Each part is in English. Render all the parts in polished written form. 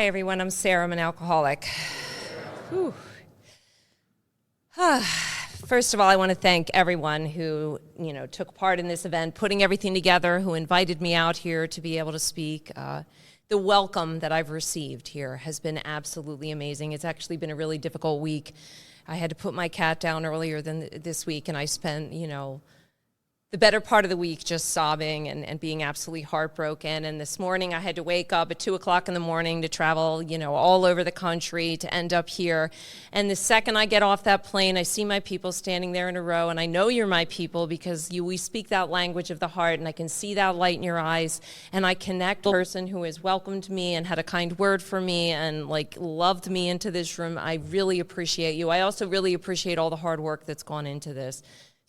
Hi, everyone. I'm Sarah. I'm an alcoholic. Whew. First of all, I want to thank everyone who, took part in this event, putting everything together, who invited me out here to be able to speak. The welcome that I've received here has been absolutely amazing. It's actually been a really difficult week. I had to put my cat down earlier than this week, and I spent, the better part of the week just sobbing and being absolutely heartbroken. And this morning I had to wake up at 2 o'clock in the morning to travel, all over the country to end up here. And the second I get off that plane, I see my people standing there in a row. And I know you're my people because we speak that language of the heart, and I can see that light in your eyes. And I connect with a person who has welcomed me and had a kind word for me and loved me into this room. I really appreciate you. I also really appreciate all the hard work that's gone into this.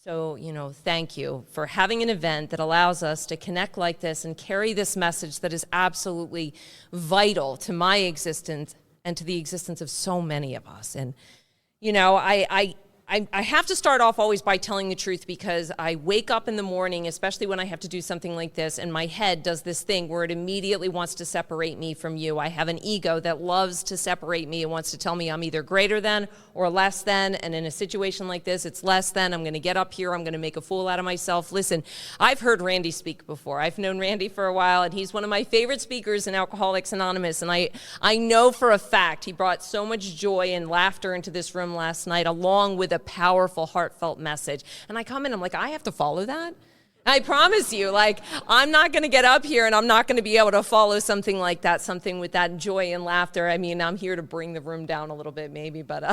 So, thank you for having an event that allows us to connect like this and carry this message that is absolutely vital to my existence and to the existence of so many of us. And, I have to start off always by telling the truth because I wake up in the morning, especially when I have to do something like this, and my head does this thing where it immediately wants to separate me from you. I have an ego that loves to separate me and wants to tell me I'm either greater than or less than, and in a situation like this, it's less than. I'm going to get up here. I'm going to make a fool out of myself. Listen, I've heard Randy speak before. I've known Randy for a while, and he's one of my favorite speakers in Alcoholics Anonymous, and I know for a fact he brought so much joy and laughter into this room last night, along with a powerful, heartfelt message. And I come in, I'm like, I have to follow that? I promise you, I'm not going to get up here and I'm not going to be able to follow something like that, something with that joy and laughter. I mean, I'm here to bring the room down a little bit maybe, but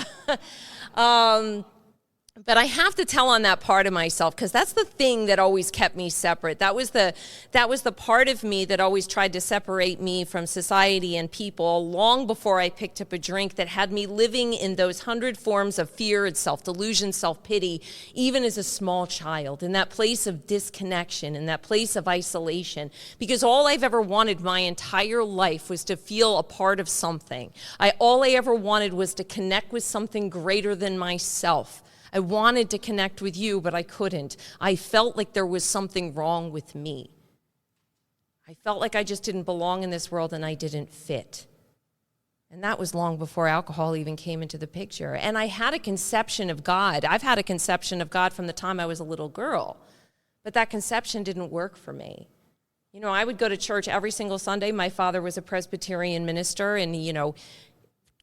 I have to tell on that part of myself because that's the thing that always kept me separate. That was the part of me that always tried to separate me from society and people long before I picked up a drink, that had me living in those 100 forms of fear and self-delusion, self-pity, even as a small child, in that place of disconnection, in that place of isolation, because all I've ever wanted my entire life was to feel a part of something. All I ever wanted was to connect with something greater than myself. I wanted to connect with you, but I couldn't. I felt like there was something wrong with me. I felt like I just didn't belong in this world and I didn't fit. And that was long before alcohol even came into the picture. And I had a conception of God. I've had a conception of God from the time I was a little girl. But that conception didn't work for me. I would go to church every single Sunday. My father was a Presbyterian minister, and,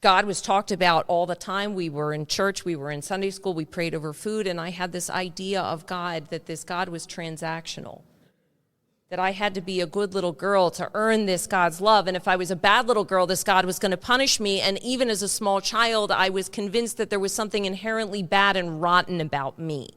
God was talked about all the time. We were in church, we were in Sunday school, we prayed over food, and I had this idea of God, that this God was transactional, that I had to be a good little girl to earn this God's love, and if I was a bad little girl, this God was going to punish me. And even as a small child, I was convinced that there was something inherently bad and rotten about me,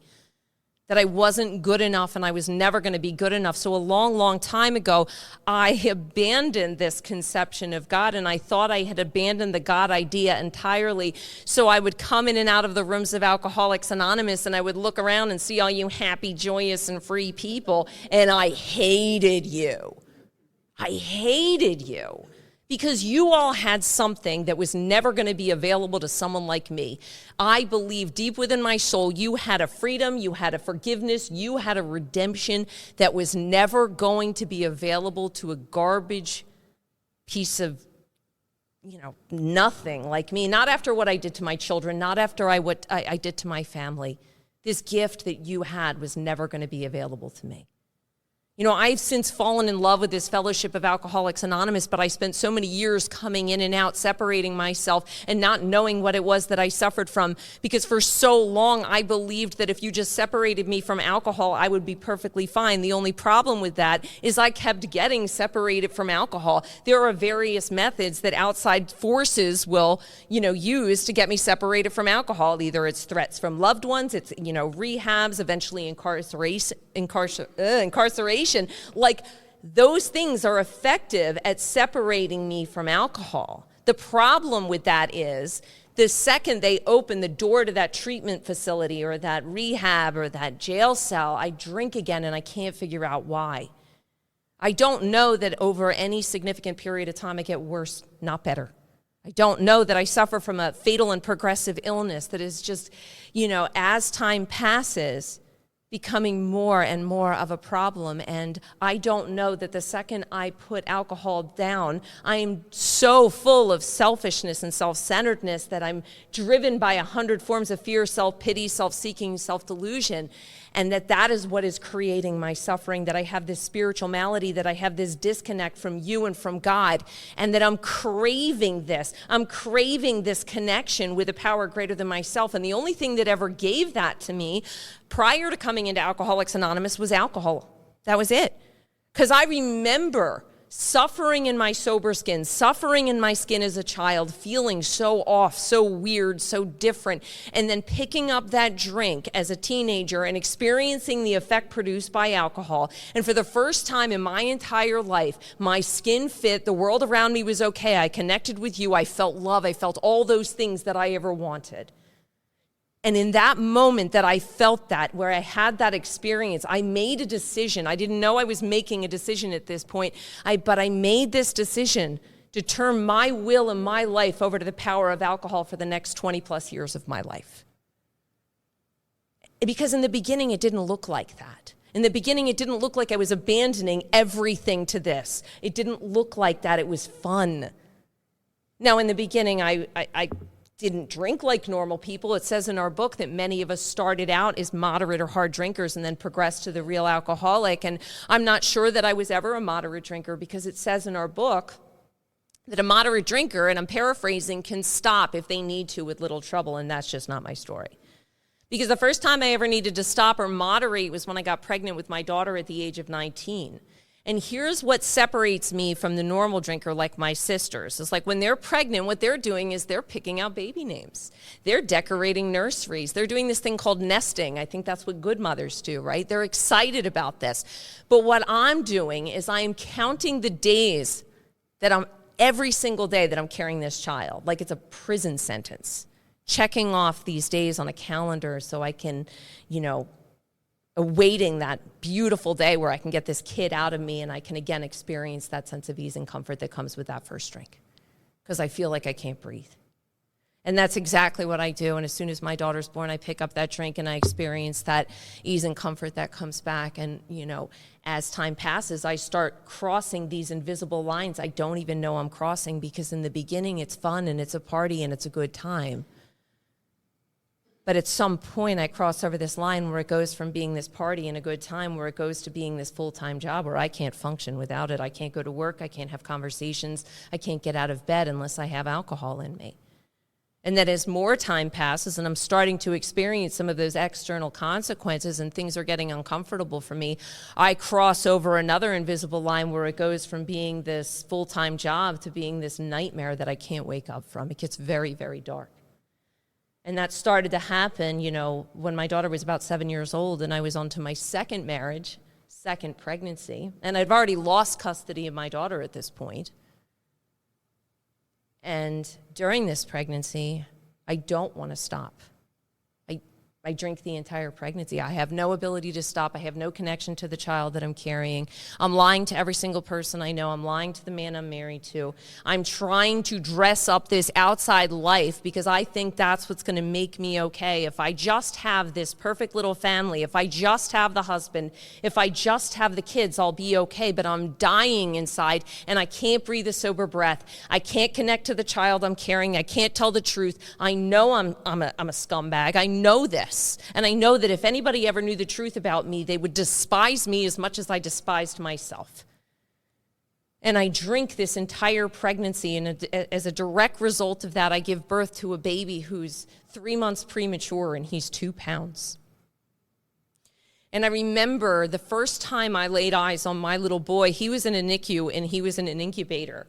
that I wasn't good enough and I was never going to be good enough. So a long, long time ago, I abandoned this conception of God, and I thought I had abandoned the God idea entirely. So I would come in and out of the rooms of Alcoholics Anonymous, and I would look around and see all you happy, joyous, and free people, and I hated you. I hated you. Because you all had something that was never going to be available to someone like me. I believe deep within my soul you had a freedom, you had a forgiveness, you had a redemption that was never going to be available to a garbage piece of, nothing like me. Not after what I did to my children, not after what I did to my family. This gift that you had was never going to be available to me. I've since fallen in love with this fellowship of Alcoholics Anonymous, but I spent so many years coming in and out, separating myself and not knowing what it was that I suffered from, because for so long I believed that if you just separated me from alcohol, I would be perfectly fine. The only problem with that is I kept getting separated from alcohol. There are various methods that outside forces will, use to get me separated from alcohol. Either it's threats from loved ones, it's, rehabs, eventually incarceration. Those things are effective at separating me from alcohol. The problem with that is the second they open the door to that treatment facility or that rehab or that jail cell, I drink again and I can't figure out why. I don't know that over any significant period of time I get worse, not better. I don't know that I suffer from a fatal and progressive illness that is just, as time passes, becoming more and more of a problem. And I don't know that the second I put alcohol down, I am so full of selfishness and self-centeredness that I'm driven by 100 forms of fear, self-pity, self-seeking, self-delusion. And that is what is creating my suffering, that I have this spiritual malady, that I have this disconnect from you and from God, and that I'm craving this. I'm craving this connection with a power greater than myself. And the only thing that ever gave that to me prior to coming into Alcoholics Anonymous was alcohol. That was it. Because I remember suffering in my sober skin, suffering in my skin as a child, feeling so off, so weird, so different, and then picking up that drink as a teenager and experiencing the effect produced by alcohol. And for the first time in my entire life, my skin fit, the world around me was okay, I connected with you, I felt love, I felt all those things that I ever wanted. And in that moment that I felt that, where I had that experience, I made a decision. I didn't know I was making a decision at this point, but I made this decision to turn my will and my life over to the power of alcohol for the next 20 plus years of my life. Because in the beginning, it didn't look like that. In the beginning, it didn't look like I was abandoning everything to this. It didn't look like that. It was fun. Now, in the beginning, I didn't drink like normal people. It says in our book that many of us started out as moderate or hard drinkers and then progressed to the real alcoholic. And I'm not sure that I was ever a moderate drinker, because it says in our book that a moderate drinker, and I'm paraphrasing, can stop if they need to with little trouble, and that's just not my story. Because the first time I ever needed to stop or moderate was when I got pregnant with my daughter at the age of 19. And here's what separates me from the normal drinker like my sisters. It's like when they're pregnant, what they're doing is they're picking out baby names. They're decorating nurseries. They're doing this thing called nesting. I think that's what good mothers do, right? They're excited about this. But what I'm doing is I'm counting the days that every single day that I'm carrying this child, like it's a prison sentence, checking off these days on a calendar so I can, awaiting that beautiful day where I can get this kid out of me and I can again experience that sense of ease and comfort that comes with that first drink, because I feel like I can't breathe. And that's exactly what I do. And as soon as my daughter's born, I pick up that drink and I experience that ease and comfort that comes back. And, as time passes, I start crossing these invisible lines I don't even know I'm crossing, because in the beginning it's fun and it's a party and it's a good time. But at some point, I cross over this line where it goes from being this party and a good time, where it goes to being this full-time job where I can't function without it. I can't go to work. I can't have conversations. I can't get out of bed unless I have alcohol in me. And that as more time passes and I'm starting to experience some of those external consequences and things are getting uncomfortable for me, I cross over another invisible line where it goes from being this full-time job to being this nightmare that I can't wake up from. It gets very, very dark. And that started to happen, when my daughter was about 7 years old and I was on to my second marriage, second pregnancy. And I've already lost custody of my daughter at this point. And during this pregnancy, I don't want to stop. I drink the entire pregnancy. I have no ability to stop. I have no connection to the child that I'm carrying. I'm lying to every single person I know. I'm lying to the man I'm married to. I'm trying to dress up this outside life because I think that's what's going to make me okay. If I just have this perfect little family, if I just have the husband, if I just have the kids, I'll be okay. But I'm dying inside and I can't breathe a sober breath. I can't connect to the child I'm carrying. I can't tell the truth. I know I'm a scumbag. I know this. And I know that if anybody ever knew the truth about me, they would despise me as much as I despised myself. And I drink this entire pregnancy, and as a direct result of that, I give birth to a baby who's 3 months premature, and he's 2 pounds. And I remember the first time I laid eyes on my little boy, he was in a NICU, and he was in an incubator.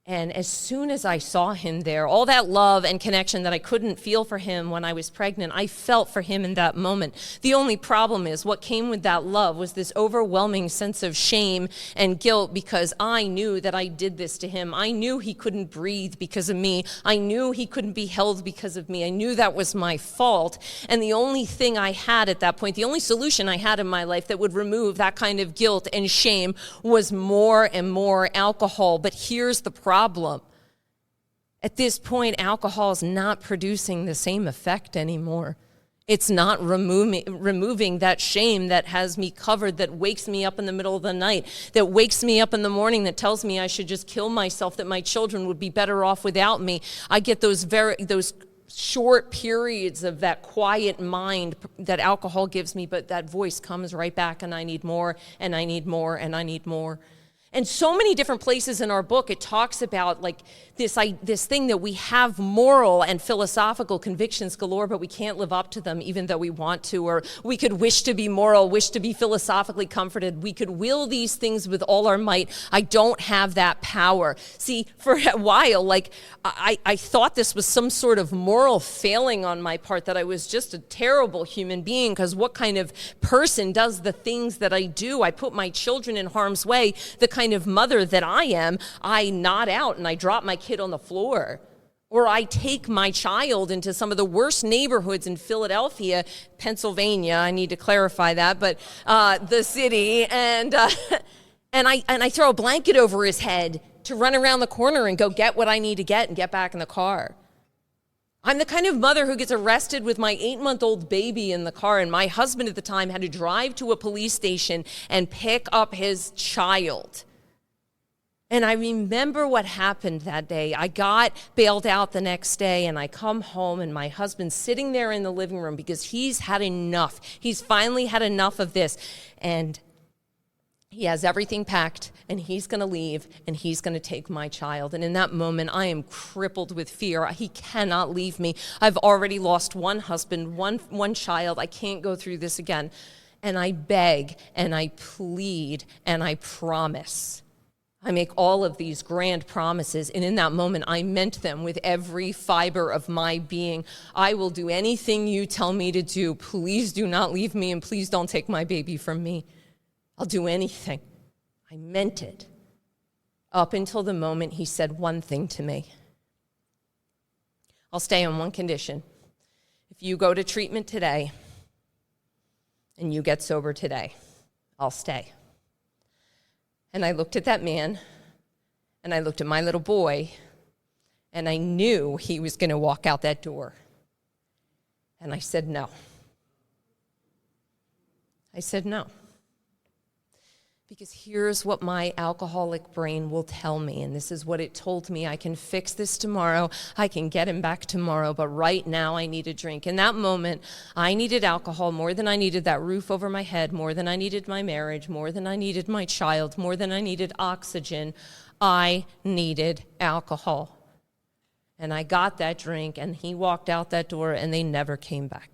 And as soon as I saw him there, all that love and connection that I couldn't feel for him when I was pregnant, I felt for him in that moment. The only problem is what came with that love was this overwhelming sense of shame and guilt, because I knew that I did this to him. I knew he couldn't breathe because of me. I knew he couldn't be held because of me. I knew that was my fault. And the only thing I had at that point, the only solution I had in my life that would remove that kind of guilt and shame was more and more alcohol. But here's the problem. At this point, alcohol is not producing the same effect anymore. It's not removing that shame that has me covered, that wakes me up in the middle of the night, that wakes me up in the morning, that tells me I should just kill myself, that my children would be better off without me. I get those short periods of that quiet mind that alcohol gives me, but that voice comes right back, and I need more, and I need more, and I need more. And so many different places in our book, it talks about like this thing that we have moral and philosophical convictions galore, but we can't live up to them even though we want to, or we could wish to be moral, wish to be philosophically comforted. We could will these things with all our might. I don't have that power. See, for a while, like I thought this was some sort of moral failing on my part, that I was just a terrible human being, because what kind of person does the things that I do? I put my children in harm's way. The kind of mother that I am, I nod out and I drop my kid on the floor, or I take my child into some of the worst neighborhoods in Philadelphia, Pennsylvania. I need to clarify that, but the city, and I throw a blanket over his head to run around the corner and go get what I need to get and get back in the car. I'm the kind of mother who gets arrested with my 8-month-old baby in the car, and my husband at the time had to drive to a police station and pick up his child. And I remember what happened that day. I got bailed out the next day, and I come home, and my husband's sitting there in the living room because he's had enough. He's finally had enough of this. And he has everything packed, and he's going to leave, and he's going to take my child. And in that moment, I am crippled with fear. He cannot leave me. I've already lost one husband, one child. I can't go through this again. And I beg, and I plead, and I promise. I make all of these grand promises, and in that moment, I meant them with every fiber of my being. I will do anything you tell me to do. Please do not leave me, and please don't take my baby from me. I'll do anything. I meant it. Up until the moment he said one thing to me. I'll stay on one condition. If you go to treatment today and you get sober today, I'll stay. And I looked at that man, and I looked at my little boy, and I knew he was going to walk out that door. And I said no. I said no. Because here's what my alcoholic brain will tell me, and this is what it told me. I can fix this tomorrow. I can get him back tomorrow, but right now I need a drink. In that moment, I needed alcohol more than I needed that roof over my head, more than I needed my marriage, more than I needed my child, more than I needed oxygen. I needed alcohol. And I got that drink, and he walked out that door, and they never came back.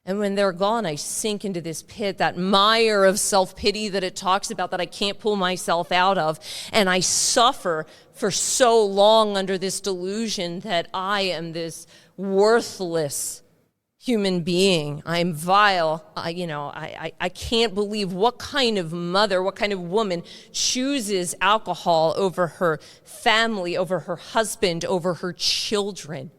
And when they're gone, I sink into this pit, that mire of self-pity that it talks about that I can't pull myself out of. And I suffer for so long under this delusion that I am this worthless human being. I'm vile. I can't believe what kind of mother, what kind of woman chooses alcohol over her family, over her husband, over her children.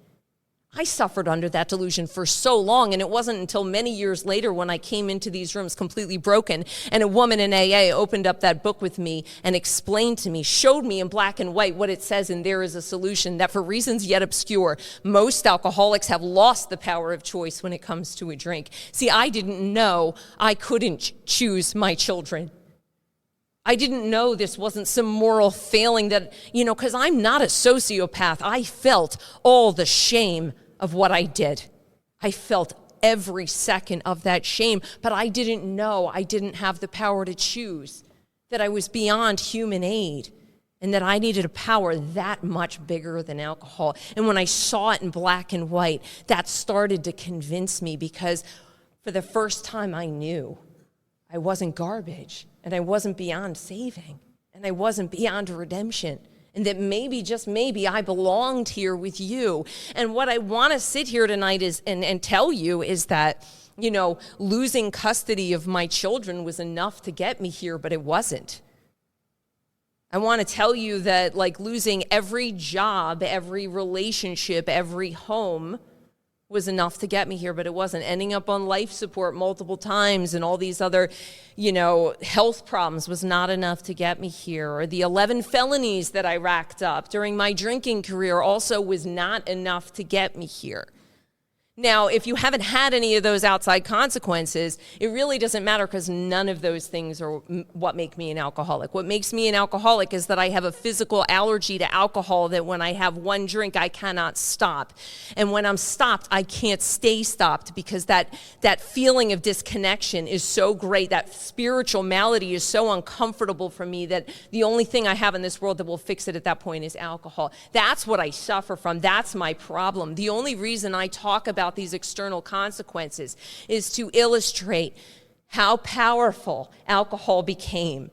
I suffered under that delusion for so long, and it wasn't until many years later when I came into these rooms completely broken, and a woman in AA opened up that book with me and explained to me, showed me in black and white what it says, and there is a solution that for reasons yet obscure, most alcoholics have lost the power of choice when it comes to a drink. See, I didn't know I couldn't choose my children. I didn't know this wasn't some moral failing that, because I'm not a sociopath. I felt all the shame of what I did. I felt every second of that shame, but I didn't know I didn't have the power to choose, that I was beyond human aid, and that I needed a power that much bigger than alcohol. And when I saw it in black and white, that started to convince me, because for the first time I knew I wasn't garbage, and I wasn't beyond saving, and I wasn't beyond redemption, and that maybe, just maybe, I belonged here with you. And what I want to sit here tonight is and tell you is that, losing custody of my children was enough to get me here, but it wasn't. I want to tell you that, losing every job, every relationship, every home was enough to get me here, but it wasn't. Ending up on life support multiple times and all these other, health problems was not enough to get me here. Or the 11 felonies that I racked up during my drinking career also was not enough to get me here. Now, if you haven't had any of those outside consequences, it really doesn't matter because none of those things are what make me an alcoholic. What makes me an alcoholic is that I have a physical allergy to alcohol that when I have one drink, I cannot stop. And when I'm stopped, I can't stay stopped because that feeling of disconnection is so great. That spiritual malady is so uncomfortable for me that the only thing I have in this world that will fix it at that point is alcohol. That's what I suffer from. That's my problem. The only reason I talk about these external consequences is to illustrate how powerful alcohol became,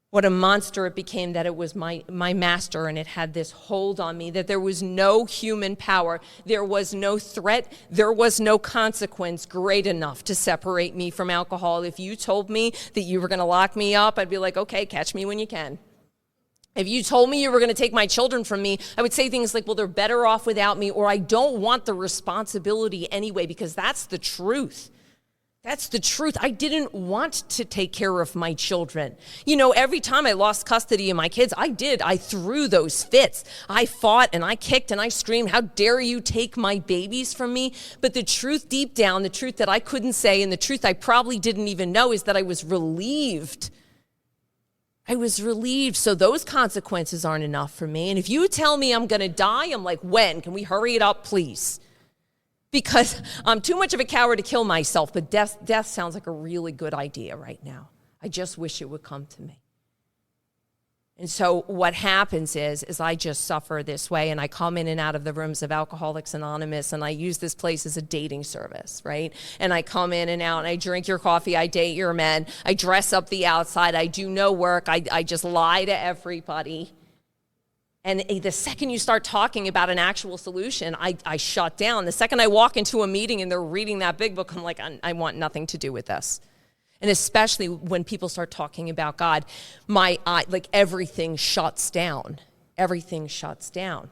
what a monster it became, that it was my master and it had this hold on me, that there was no human power, there was no threat, there was no consequence great enough to separate me from alcohol. If you told me that you were going to lock me up, I'd be like, okay, catch me when you can. If you told me you were going to take my children from me, I would say things like, well, they're better off without me, or I don't want the responsibility anyway, because that's the truth. That's the truth. I didn't want to take care of my children. You know, every time I lost custody of my kids, I threw those fits. I fought and I kicked and I screamed, how dare you take my babies from me? But the truth deep down, the truth that I couldn't say, and the truth I probably didn't even know, is that I was relieved. I was relieved. So those consequences aren't enough for me. And if you tell me I'm going to die, I'm like, when? Can we hurry it up, please? Because I'm too much of a coward to kill myself, but death sounds like a really good idea right now. I just wish it would come to me. And so what happens is I just suffer this way, and I come in and out of the rooms of Alcoholics Anonymous, and I use this place as a dating service, right? And I come in and out, and I drink your coffee, I date your men, I dress up the outside, I do no work, I just lie to everybody. And the second you start talking about an actual solution, I shut down. The second I walk into a meeting and they're reading that big book, I'm like, I want nothing to do with this. And especially when people start talking about God, everything shuts down. Everything shuts down.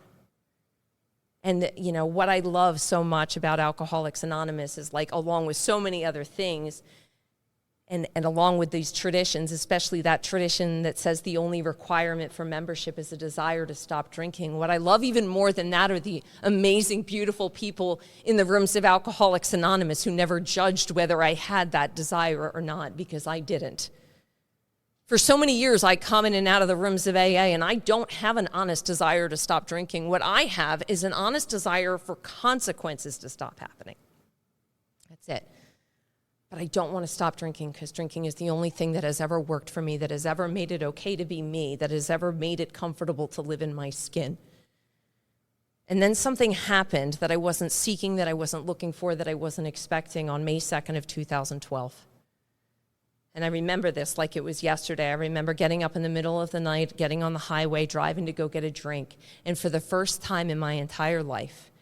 And you know, what I love so much about Alcoholics Anonymous is, like, along with so many other things, and along with these traditions, especially that tradition that says the only requirement for membership is a desire to stop drinking. What I love even more than that are the amazing, beautiful people in the rooms of Alcoholics Anonymous who never judged whether I had that desire or not, because I didn't. For so many years, I come in and out of the rooms of AA, and I don't have an honest desire to stop drinking. What I have is an honest desire for consequences to stop happening. That's it. But I don't want to stop drinking, because drinking is the only thing that has ever worked for me, that has ever made it okay to be me, that has ever made it comfortable to live in my skin. And then something happened that I wasn't seeking, that I wasn't looking for, that I wasn't expecting on May 2nd of 2012. And I remember this like it was yesterday. I remember getting up in the middle of the night, getting on the highway, driving to go get a drink. And for the first time in my entire life,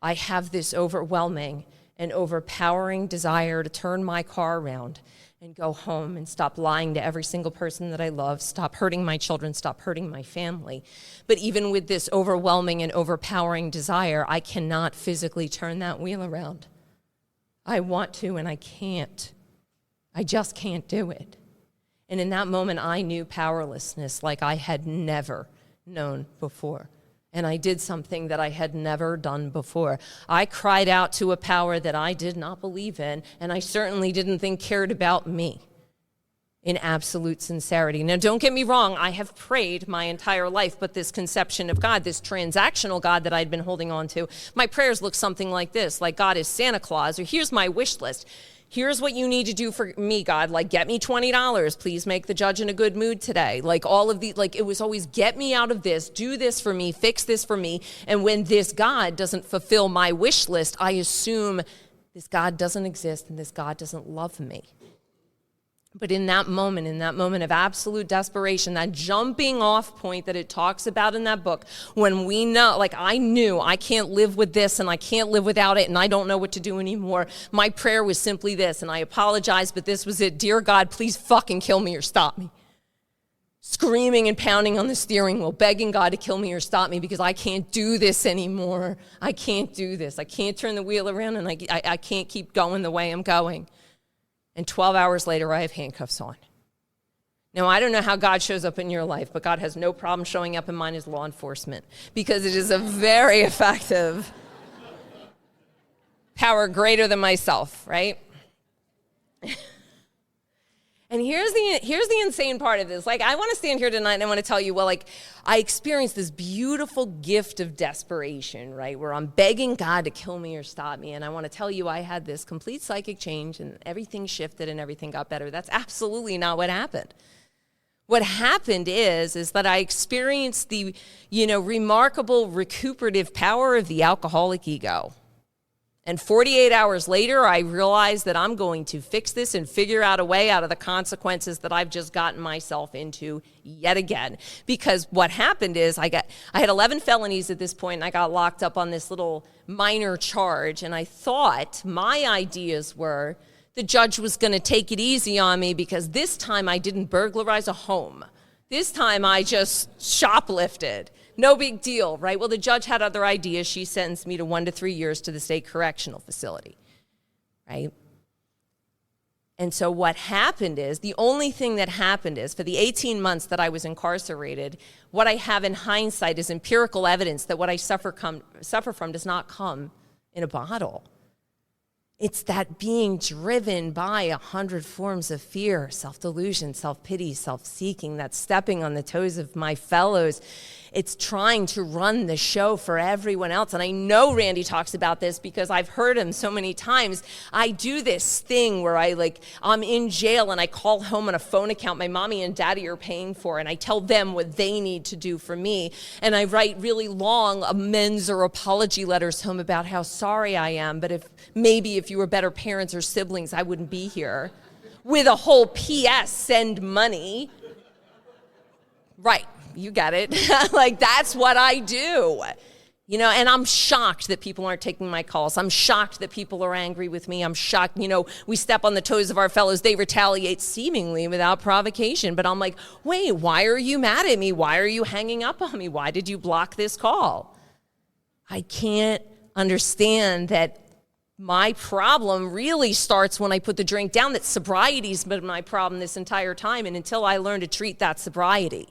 I have this overwhelming an overpowering desire to turn my car around and go home and stop lying to every single person that I love, stop hurting my children, stop hurting my family. But even with this overwhelming and overpowering desire, I cannot physically turn that wheel around. I want to, and I can't. I just can't do it. And in that moment, I knew powerlessness like I had never known before. And I did something that I had never done before. I cried out to a power that I did not believe in, and I certainly didn't think cared about me, in absolute sincerity. Now, don't get me wrong, I have prayed my entire life, but this conception of God, this transactional God that I'd been holding on to, my prayers look something like this, like God is Santa Claus, or here's my wish list. Here's what you need to do for me, God. Like, get me $20. Please make the judge in a good mood today. Like, all of the, like, it was always get me out of this, do this for me, fix this for me. And when this God doesn't fulfill my wish list, I assume this God doesn't exist and this God doesn't love me. But in that moment of absolute desperation, that jumping off point that it talks about in that book, when we know, like, I knew I can't live with this and I can't live without it and I don't know what to do anymore, my prayer was simply this, and I apologize, but this was it. Dear God, please fucking kill me or stop me. Screaming and pounding on the steering wheel, begging God to kill me or stop me, because I can't do this anymore. I can't do this. I can't turn the wheel around, and I can't keep going the way I'm going. And 12 hours later, I have handcuffs on. Now, I don't know how God shows up in your life, but God has no problem showing up in mine as law enforcement, because it is a very effective Power greater than myself, right? And here's the insane part of this. Like, I want to stand here tonight and I want to tell you, well, like, I experienced this beautiful gift of desperation, right, where I'm begging God to kill me or stop me. And I want to tell you, I had this complete psychic change and everything shifted and everything got better. That's absolutely not what happened. What happened is that I experienced the, remarkable recuperative power of the alcoholic ego. And 48 hours later, I realized that I'm going to fix this and figure out a way out of the consequences that I've just gotten myself into yet again. Because what happened is I had 11 felonies at this point, and I got locked up on this little minor charge. And I thought my ideas were the judge was going to take it easy on me because this time I didn't burglarize a home. This time I just shoplifted. No big deal, right? Well, the judge had other ideas. She sentenced me to 1 to 3 years to the state correctional facility, right? And so what happened is, the only thing that happened is, for the 18 months that I was incarcerated, what I have in hindsight is empirical evidence that what I suffer from does not come in a bottle. It's that being driven by 100 forms of fear, self-delusion, self-pity, self-seeking, that stepping on the toes of my fellows. It's trying to run the show for everyone else. And I know Randy talks about this because I've heard him so many times. I do this thing where I'm in jail and I call home on a phone account my mommy and daddy are paying for, and I tell them what they need to do for me. And I write really long amends or apology letters home about how sorry I am, but if you were better parents or siblings, I wouldn't be here. With a whole P.S., send money. Right. You get it. That's what I do. And I'm shocked that people aren't taking my calls. I'm shocked that people are angry with me. I'm shocked, we step on the toes of our fellows. They retaliate seemingly without provocation. But I'm like, wait, why are you mad at me? Why are you hanging up on me? Why did you block this call? I can't understand that my problem really starts when I put the drink down, that sobriety's been my problem this entire time. And until I learn to treat that sobriety,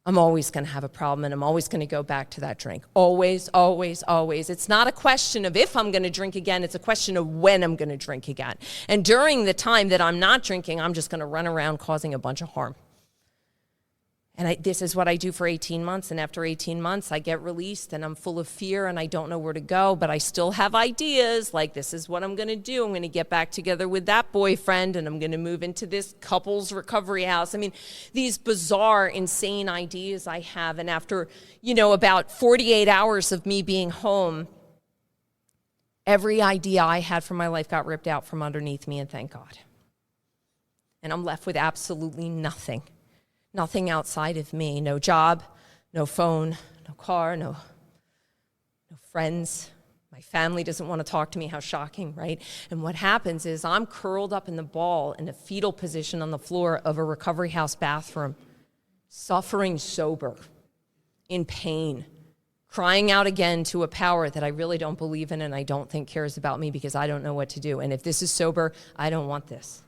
I'm always going to have a problem, and I'm always going to go back to that drink. Always, always, always. It's not a question of if I'm going to drink again. It's a question of when I'm going to drink again. And during the time that I'm not drinking, I'm just going to run around causing a bunch of harm. And this is what I do for 18 months. And after 18 months, I get released, and I'm full of fear, and I don't know where to go. But I still have ideas like, this is what I'm going to do. I'm going to get back together with that boyfriend, and I'm going to move into this couples recovery house. I mean, these bizarre, insane ideas I have. And after, about 48 hours of me being home, every idea I had for my life got ripped out from underneath me, and thank God. And I'm left with absolutely nothing. Nothing outside of me. No job, no phone, no car, no friends. My family doesn't want to talk to me. How shocking, right? And what happens is I'm curled up in the ball in a fetal position on the floor of a recovery house bathroom, suffering sober, in pain, crying out again to a power that I really don't believe in and I don't think cares about me because I don't know what to do. And if this is sober, I don't want this.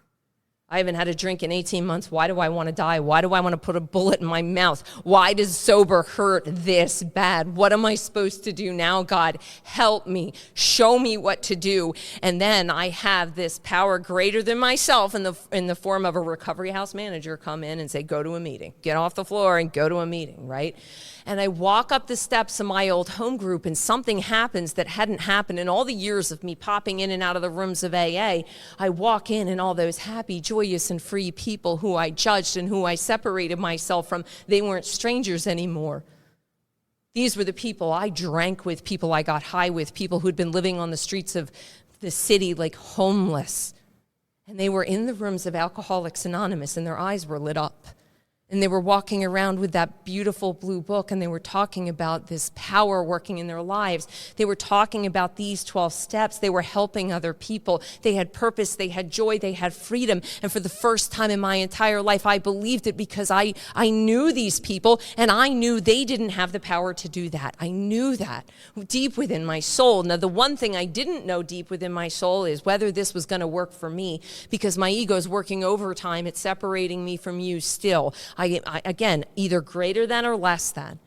I haven't had a drink in 18 months. Why do I want to die? Why do I want to put a bullet in my mouth? Why does sober hurt this bad? What am I supposed to do now, God? Help me. Show me what to do. And then I have this power greater than myself in the form of a recovery house manager come in and say, go to a meeting. Get off the floor and go to a meeting, right? And I walk up the steps of my old home group, and something happens that hadn't happened in all the years of me popping in and out of the rooms of AA. I walk in, and all those happy, joyous, and free people who I judged and who I separated myself from, they weren't strangers anymore. These were the people I drank with, people I got high with, people who'd been living on the streets of the city like homeless. And they were in the rooms of Alcoholics Anonymous, and their eyes were lit up. And they were walking around with that beautiful blue book, and they were talking about this power working in their lives. They were talking about these 12 steps. They were helping other people. They had purpose. They had joy. They had freedom. And for the first time in my entire life, I believed it because I knew these people, and I knew they didn't have the power to do that. I knew that deep within my soul. Now, the one thing I didn't know deep within my soul is whether this was going to work for me, because my ego is working overtime. It's separating me from you still. Again, either greater than or less than.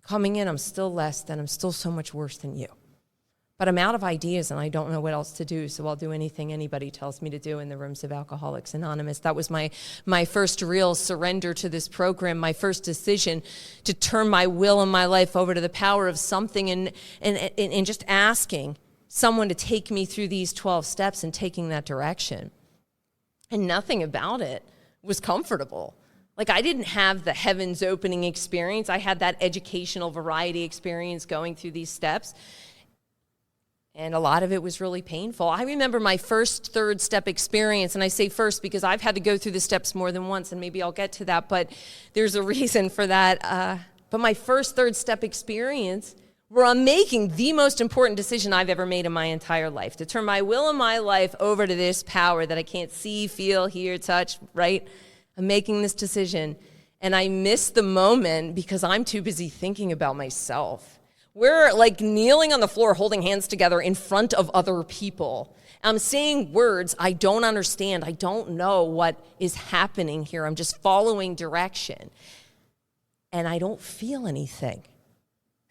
Coming in, I'm still less than. I'm still so much worse than you. But I'm out of ideas and I don't know what else to do, so I'll do anything anybody tells me to do in the rooms of Alcoholics Anonymous. That was my first real surrender to this program, my first decision to turn my will and my life over to the power of something and just asking someone to take me through these 12 steps and taking that direction. And nothing about it was comfortable. Like, I didn't have the heavens opening experience. I had that educational variety experience going through these steps. And a lot of it was really painful. I remember my first third step experience, and I say first because I've had to go through the steps more than once, and maybe I'll get to that, but there's a reason for that. But my first third step experience, where I'm making the most important decision I've ever made in my entire life, to turn my will and my life over to this power that I can't see, feel, hear, touch, right? I'm making this decision, and I miss the moment because I'm too busy thinking about myself. We're like kneeling on the floor, holding hands together in front of other people. I'm saying words I don't understand. I don't know what is happening here. I'm just following direction. And I don't feel anything.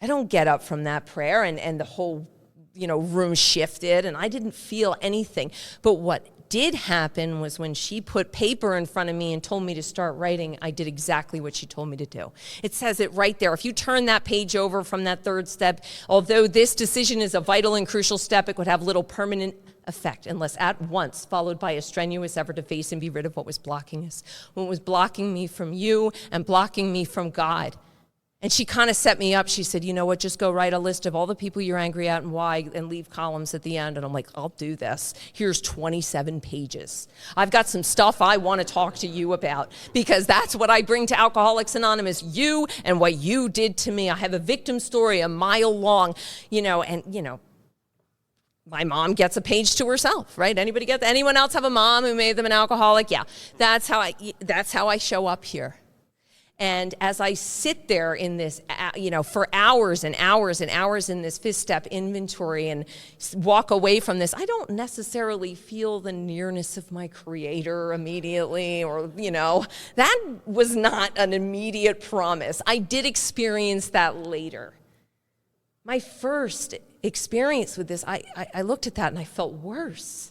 I don't get up from that prayer and the whole, room shifted and I didn't feel anything. But what did happen was when she put paper in front of me and told me to start writing, I did exactly what she told me to do. It says it right there. If you turn that page over from that third step, although this decision is a vital and crucial step, it would have little permanent effect unless at once followed by a strenuous effort to face and be rid of what was blocking us, what was blocking me from you and blocking me from God. And she kind of set me up. She said, you know what, just go write a list of all the people you're angry at and why, and leave columns at the end. And I'm like, I'll do this. Here's 27 pages. I've got some stuff I want to talk to you about because that's what I bring to Alcoholics Anonymous, you and what you did to me. I have a victim story a mile long, my mom gets a page to herself, right? Anyone else have a mom who made them an alcoholic? Yeah, that's how I show up here. And as I sit there in this, for hours and hours and hours in this fifth step inventory and walk away from this, I don't necessarily feel the nearness of my Creator immediately, or, that was not an immediate promise. I did experience that later. My first experience with this, I looked at that and I felt worse.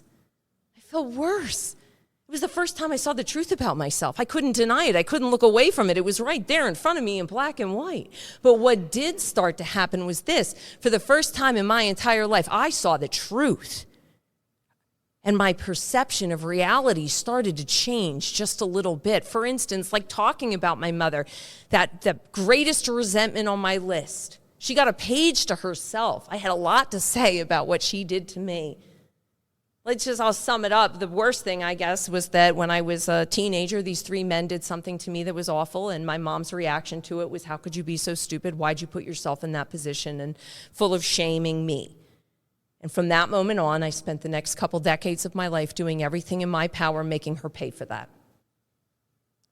It was the first time I saw the truth about myself. I couldn't deny it. I couldn't look away from it. It was right there in front of me in black and white. But what did start to happen was this. For the first time in my entire life, I saw the truth. And my perception of reality started to change just a little bit. For instance, like talking about my mother, the greatest resentment on my list. She got a page to herself. I had a lot to say about what she did to me. I'll sum it up. The worst thing, I guess, was that when I was a teenager, these three men did something to me that was awful, and my mom's reaction to it was, how could you be so stupid? Why'd you put yourself in that position? And full of shaming me. And from that moment on, I spent the next couple decades of my life doing everything in my power, making her pay for that.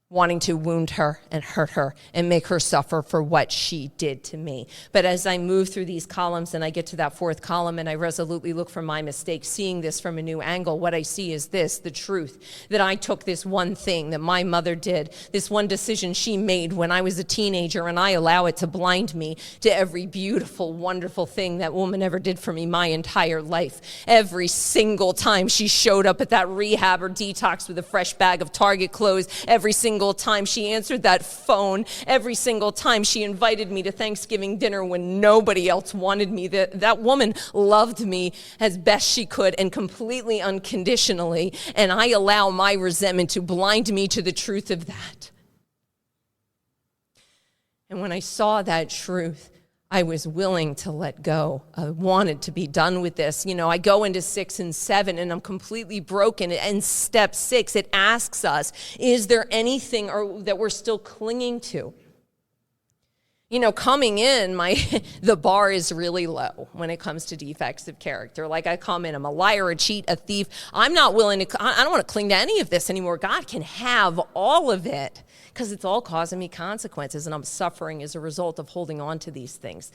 Wanting to wound her and hurt her and make her suffer for what she did to me. But as I move through these columns and I get to that fourth column and I resolutely look for my mistakes, seeing this from a new angle, what I see is this, the truth, that I took this one thing that my mother did, this one decision she made when I was a teenager, and I allow it to blind me to every beautiful, wonderful thing that woman ever did for me my entire life. Every single time she showed up at that rehab or detox with a fresh bag of Target clothes, every single time she answered that phone, every single time she invited me to Thanksgiving dinner when nobody else wanted me, that woman loved me as best she could and completely unconditionally, and I allow my resentment to blind me to the truth of that. And when I saw that truth, I was willing to let go. I wanted to be done with this. I go into 6 and 7 and I'm completely broken. And step 6, it asks us, is there anything that we're still clinging to? Coming in, the bar is really low when it comes to defects of character. Like, I come in, I'm a liar, a cheat, a thief. I'm not willing to, I don't want to cling to any of this anymore. God can have all of it because it's all causing me consequences and I'm suffering as a result of holding on to these things.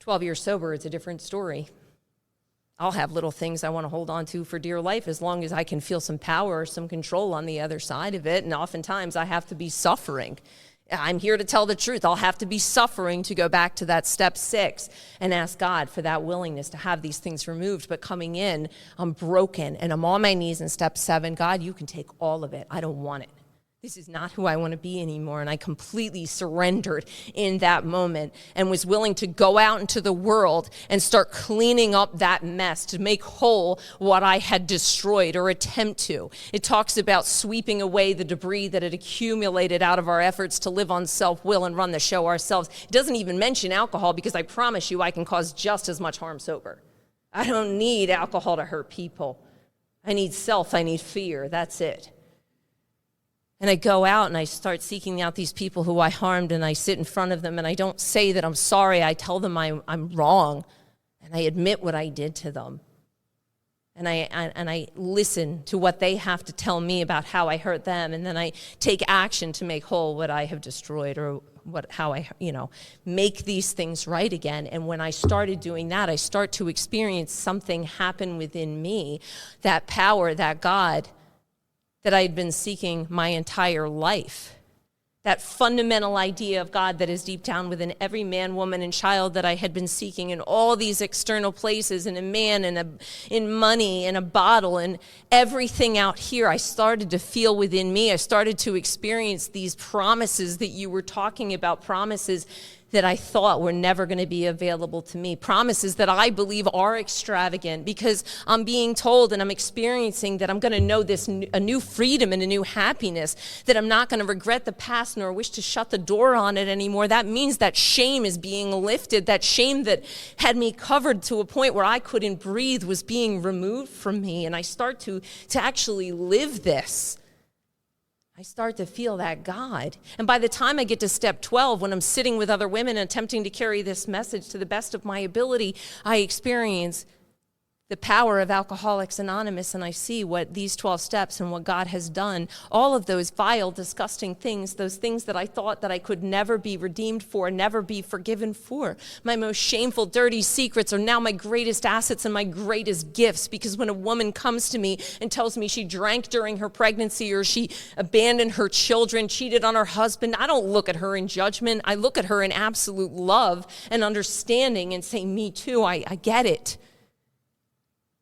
12 years sober, it's a different story. I'll have little things I want to hold on to for dear life as long as I can feel some power or some control on the other side of it. And oftentimes I have to be suffering I'm here to tell the truth. I'll have to be suffering to go back to that step 6 and ask God for that willingness to have these things removed. But coming in, I'm broken and I'm on my knees in step 7. God, you can take all of it. I don't want it. This is not who I want to be anymore. And I completely surrendered in that moment and was willing to go out into the world and start cleaning up that mess to make whole what I had destroyed or attempt to. It talks about sweeping away the debris that had accumulated out of our efforts to live on self-will and run the show ourselves. It doesn't even mention alcohol because I promise you I can cause just as much harm sober. I don't need alcohol to hurt people. I need self, I need fear, that's it. And I go out and I start seeking out these people who I harmed, and I sit in front of them and I don't say that I'm sorry. I tell them I'm wrong, and I admit what I did to them. And I listen to what they have to tell me about how I hurt them, and then I take action to make whole what I have destroyed or how I make these things right again. And when I started doing that, I start to experience something happen within me, that power, that God that I had been seeking my entire life. That fundamental idea of God that is deep down within every man, woman, and child that I had been seeking in all these external places, in a man, in money, in a bottle, and everything out here, I started to feel within me. I started to experience these promises that you were talking about, promises that I thought were never going to be available to me, promises that I believe are extravagant because I'm being told and I'm experiencing that I'm going to know a new freedom and a new happiness, that I'm not going to regret the past nor wish to shut the door on it anymore. That means that shame is being lifted. That shame that had me covered to a point where I couldn't breathe was being removed from me, and I start to actually live this. I start to feel that God. And by the time I get to step 12, when I'm sitting with other women and attempting to carry this message to the best of my ability, I experience the power of Alcoholics Anonymous, and I see what these 12 steps and what God has done, all of those vile, disgusting things, those things that I thought that I could never be redeemed for, never be forgiven for. My most shameful, dirty secrets are now my greatest assets and my greatest gifts, because when a woman comes to me and tells me she drank during her pregnancy or she abandoned her children, cheated on her husband, I don't look at her in judgment. I look at her in absolute love and understanding and say, me too, I get it.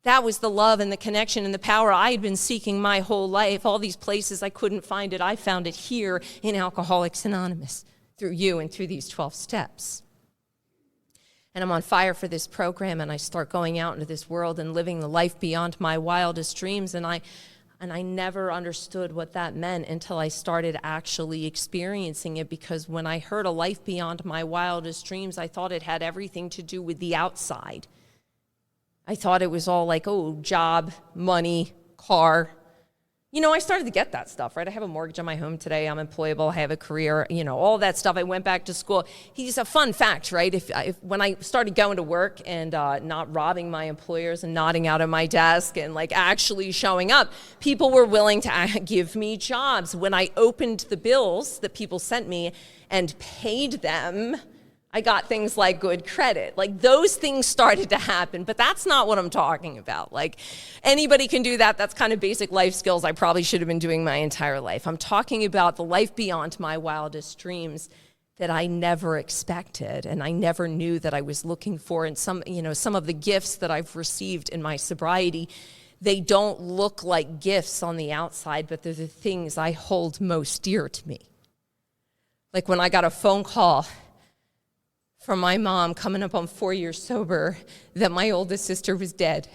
That was the love and the connection and the power I had been seeking my whole life. All these places I couldn't find it, I found it here in Alcoholics Anonymous through you and through these 12 steps. And I'm on fire for this program, and I start going out into this world and living the life beyond my wildest dreams. And I never understood what that meant until I started actually experiencing it, because when I heard a life beyond my wildest dreams, I thought it had everything to do with the outside. I thought it was all like, job, money, car. I started to get that stuff, right? I have a mortgage on my home today. I'm employable. I have a career, all that stuff. I went back to school. He's a fun fact, right? If when I started going to work and not robbing my employers and nodding out of my desk and actually showing up, people were willing to give me jobs. When I opened the bills that people sent me and paid them, I got things like good credit. Those things started to happen, but that's not what I'm talking about. Anybody can do that. That's kind of basic life skills I probably should have been doing my entire life. I'm talking about the life beyond my wildest dreams that I never expected and I never knew that I was looking for. And some of the gifts that I've received in my sobriety, they don't look like gifts on the outside, but they're the things I hold most dear to me. When I got a phone call from my mom, coming up on 4 years sober, that my oldest sister was dead.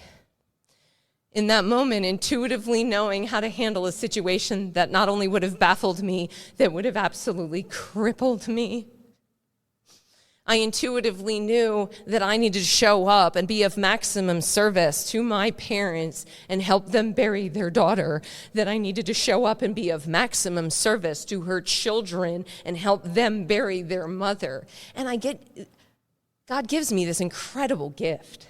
In that moment, intuitively knowing how to handle a situation that not only would have baffled me, that would have absolutely crippled me. I intuitively knew that I needed to show up and be of maximum service to my parents and help them bury their daughter, that I needed to show up and be of maximum service to her children and help them bury their mother. And God gives me this incredible gift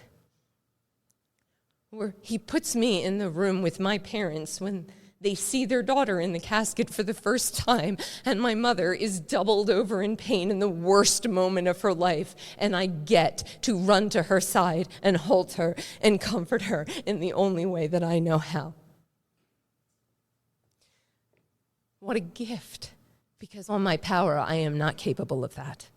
where he puts me in the room with my parents when they see their daughter in the casket for the first time, and my mother is doubled over in pain in the worst moment of her life, and I get to run to her side and hold her and comfort her in the only way that I know how. What a gift. Because on my power, I am not capable of that.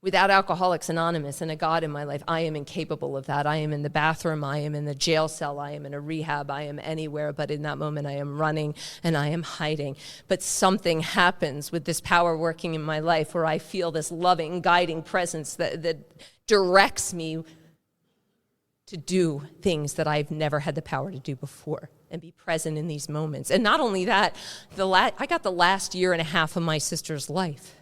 Without Alcoholics Anonymous and a God in my life, I am incapable of that. I am in the bathroom, I am in the jail cell, I am in a rehab, I am anywhere, but in that moment I am running and I am hiding. But something happens with this power working in my life where I feel this loving, guiding presence that directs me to do things that I've never had the power to do before and be present in these moments. And not only that, I got the last year and a half of my sister's life.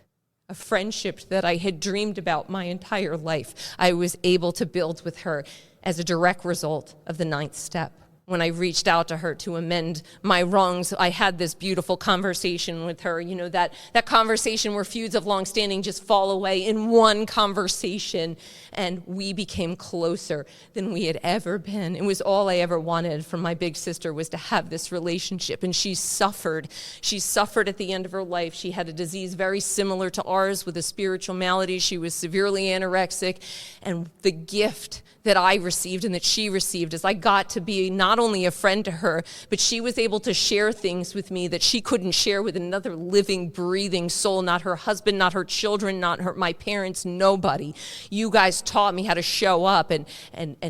A friendship that I had dreamed about my entire life, I was able to build with her as a direct result of the 9th step. When I reached out to her to amend my wrongs, I had this beautiful conversation with her. You know, that conversation where feuds of long standing just fall away in one conversation. And we became closer than we had ever been. It was all I ever wanted from my big sister, was to have this relationship. And she suffered. She suffered at the end of her life. She had a disease very similar to ours with a spiritual malady. She was severely anorexic. And the gift that I received and that she received is I got to be not only a friend to her, but she was able to share things with me that she couldn't share with another living, breathing soul, not her husband, not her children, not my parents, nobody. You guys taught me how to show up and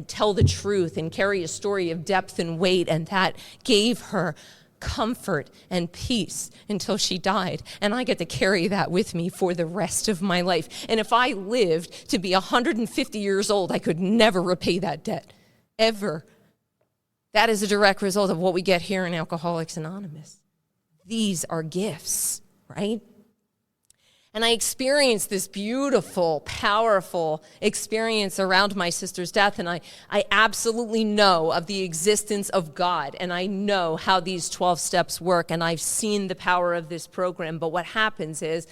tell the truth and carry a story of depth and weight, and that gave her comfort and peace until she died. And I get to carry that with me for the rest of my life. And if I lived to be 150 years old, I could never repay that debt, ever. That is a direct result of what we get here in Alcoholics Anonymous. These are gifts, right? And I experienced this beautiful, powerful experience around my sister's death, and I absolutely know of the existence of God, and I know how these 12 steps work, and I've seen the power of this program. But what happens is,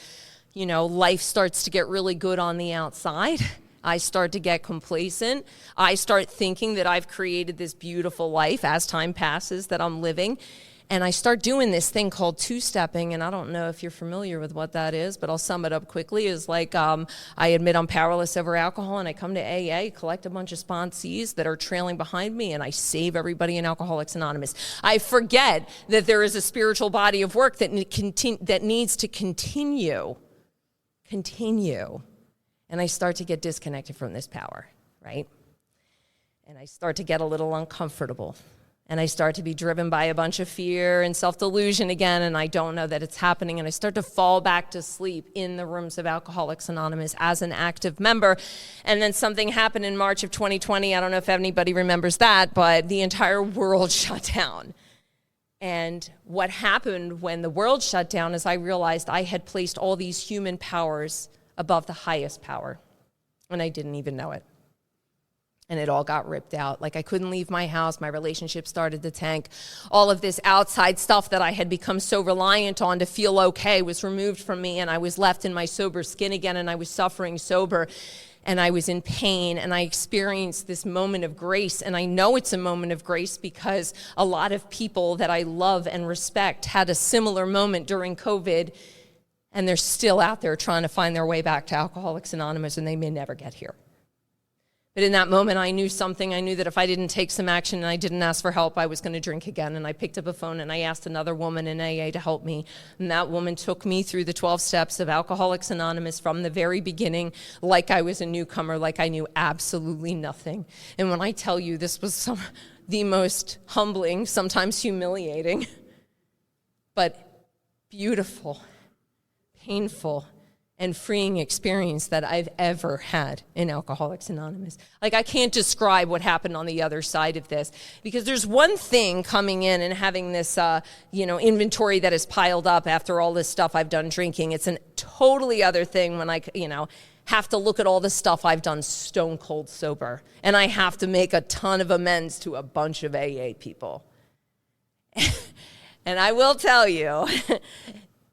you know, life starts to get really good on the outside. I start to get complacent. I start thinking that I've created this beautiful life as time passes that I'm living. And I start doing this thing called two-stepping, and I don't know if you're familiar with what that is, but I'll sum it up quickly. Is like I admit I'm powerless over alcohol, and I come to AA, collect a bunch of sponsees that are trailing behind me, and I save everybody in Alcoholics Anonymous. I forget that there is a spiritual body of work that needs to continue. And I start to get disconnected from this power, right? And I start to get a little uncomfortable. And I start to be driven by a bunch of fear and self-delusion again, and I don't know that it's happening. And I start to fall back to sleep in the rooms of Alcoholics Anonymous as an active member. And then something happened in March of 2020. I don't know if anybody remembers that, but the entire world shut down. And what happened when the world shut down is I realized I had placed all these human powers above the highest power, and I didn't even know it. And it all got ripped out. Like I couldn't leave my house. My relationship started to tank. All of this outside stuff that I had become so reliant on to feel okay was removed from me, and I was left in my sober skin again, and I was suffering sober, and I was in pain, and I experienced this moment of grace. And I know it's a moment of grace because a lot of people that I love and respect had a similar moment during COVID, and they're still out there trying to find their way back to Alcoholics Anonymous, and they may never get here. But in that moment, I knew something. I knew that if I didn't take some action and I didn't ask for help, I was going to drink again. And I picked up a phone and I asked another woman in AA to help me. And that woman took me through the 12 steps of Alcoholics Anonymous from the very beginning, like I was a newcomer, like I knew absolutely nothing. And when I tell you this was the most humbling, sometimes humiliating, but beautiful, painful, and freeing experience that I've ever had in Alcoholics Anonymous. Like I can't describe what happened on the other side of this, because there's one thing coming in and having this, inventory that is piled up after all this stuff I've done drinking. It's a totally other thing when I, have to look at all the stuff I've done stone cold sober, and I have to make a ton of amends to a bunch of AA people. And I will tell you,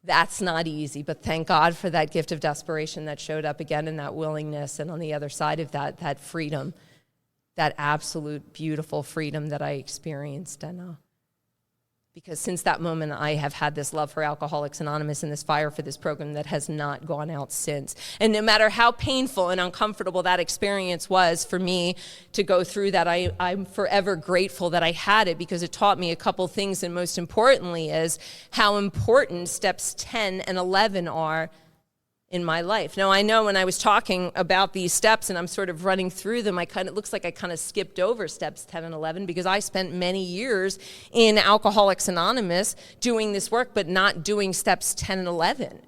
that's not easy, but thank God for that gift of desperation that showed up again, and that willingness, and on the other side of that, that freedom, that absolute beautiful freedom that I experienced. And Because since that moment, I have had this love for Alcoholics Anonymous and this fire for this program that has not gone out since. And no matter how painful and uncomfortable that experience was for me to go through that, I'm forever grateful that I had it, because it taught me a couple things, and most importantly is how important steps 10 and 11 are in my life. Now, I know when I was talking about these steps and I'm sort of running through them, it looks like I kind of skipped over steps 10 and 11, because I spent many years in Alcoholics Anonymous doing this work, but not doing steps 10 and 11.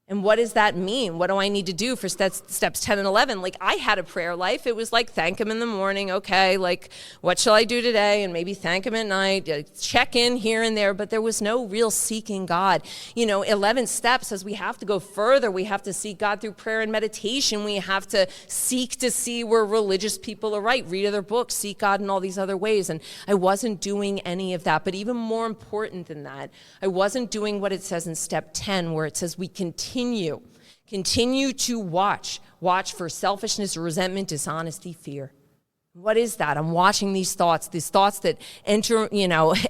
And what does that mean? What do I need to do for steps 10 and 11? Like, I had a prayer life. It was like, thank him in the morning. Okay, like, what shall I do today? And maybe thank him at night. Check in here and there. But there was no real seeking God. 11 steps says we have to go further. We have to seek God through prayer and meditation. We have to seek to see where religious people are right. Read other books. Seek God in all these other ways. And I wasn't doing any of that. But even more important than that, I wasn't doing what it says in step 10, where it says we continue to watch for selfishness, resentment, dishonesty, fear. What is that? I'm watching these thoughts that enter,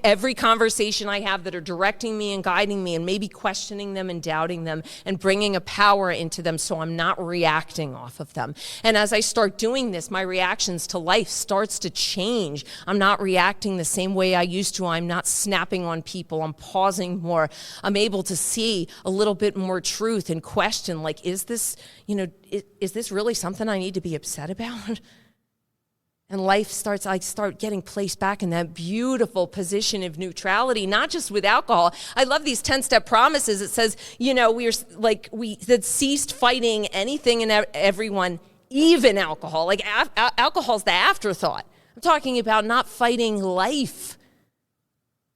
every conversation I have, that are directing me and guiding me, and maybe questioning them and doubting them and bringing a power into them, so I'm not reacting off of them. And as I start doing this, my reactions to life starts to change. I'm not reacting the same way I used to. I'm not snapping on people. I'm pausing more. I'm able to see a little bit more truth and question, like, is this really something I need to be upset about? And I start getting placed back in that beautiful position of neutrality, not just with alcohol. I love these 10-step promises. It says, we had ceased fighting anything and everyone, even alcohol. Like, alcohol's the afterthought. I'm talking about not fighting life.